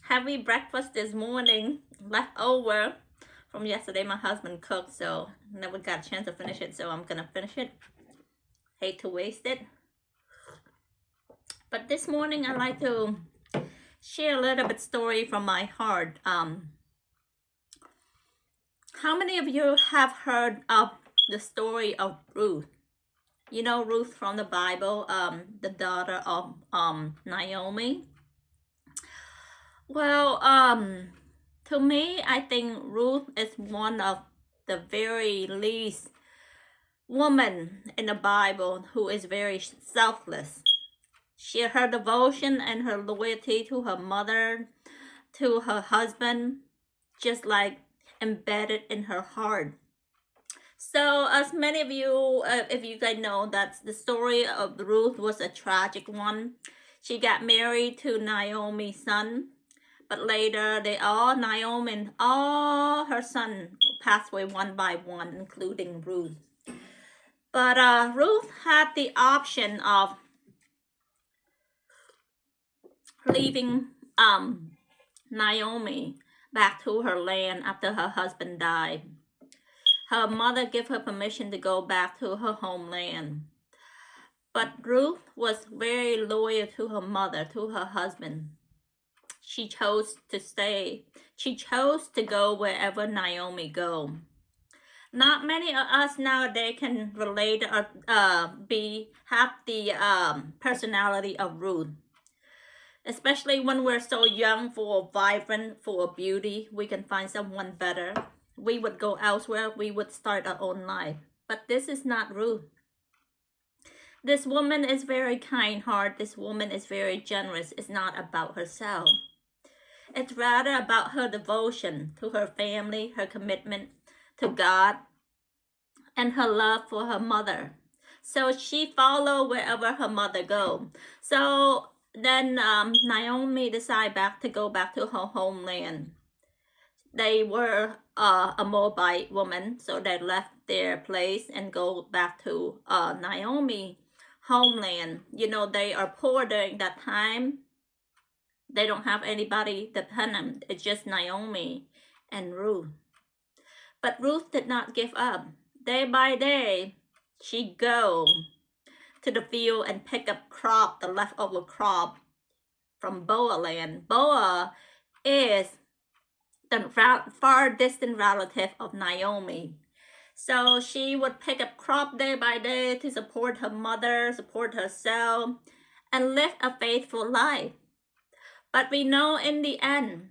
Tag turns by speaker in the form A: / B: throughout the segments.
A: heavy breakfast this morning, left over from yesterday. My husband cooked, so never got a chance to finish it, so I'm gonna finish it. Hate to waste it. But this morning I like to share a little bit story from my heart. How many of you have heard of the story of Ruth? You know Ruth from the Bible, the daughter of Naomi. Well, to me, I think Ruth is one of the very least woman in the Bible who is very selfless. Her devotion and her loyalty to her mother, to her husband, just like embedded in her heart. So as many of you, if you guys know, that the story of Ruth was a tragic one. She got married to Naomi's son, but later Naomi and all her sons passed away one by one, including Ruth. But Ruth had the option of leaving Naomi back to her land after her husband died. Her mother gave her permission to go back to her homeland. But Ruth was very loyal to her mother, to her husband. She chose to stay. She chose to go wherever Naomi go. Not many of us nowadays can relate or have the personality of Ruth. Especially when we're so young, full of vibrant, full of beauty, we can find someone better. We would go elsewhere, we would start our own life. But this is not Ruth. This woman is very kind-hearted. This woman is very generous. It's not about herself. It's rather about her devotion to her family, her commitment to God, and her love for her mother. So she followed wherever her mother go. So then Naomi decided to go back to her homeland. They were a Moabite woman, so they left their place and go back to Naomi homeland. You know, they are poor during that time. They don't have anybody dependent. It's just Naomi and Ruth. But Ruth did not give up. Day by day, she go to the field and pick up the leftover crop from Boa land. Boa is the far distant relative of Naomi. So she would pick up crop day by day to support her mother, support herself, and live a faithful life. But we know in the end,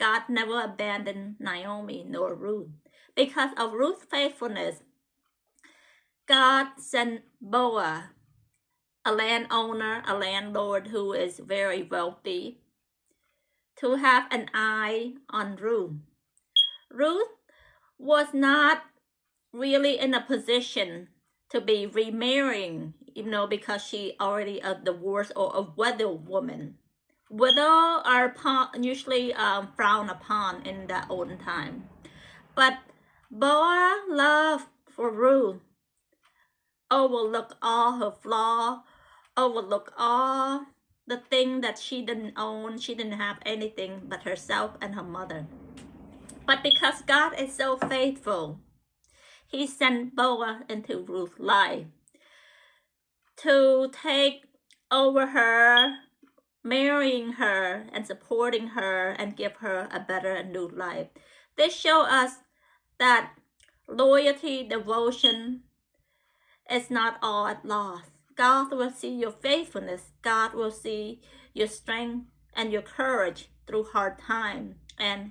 A: God never abandoned Naomi nor Ruth. Because of Ruth's faithfulness, God sent Boaz, a landowner, a landlord who is very wealthy, to have an eye on Ruth. Ruth was not really in a position to be remarrying, because she already a divorced or a widowed woman. Widows are usually frowned upon in that olden time. But Boaz's love for Ruth overlooked all her flaws, overlooked all the thing that she didn't own. She didn't have anything but herself and her mother. But because God is so faithful, he sent Boaz into Ruth's life to take over her, marrying her and supporting her and give her a better and new life. This shows us that loyalty, devotion is not all at loss. God will see your faithfulness. God will see your strength and your courage through hard times. And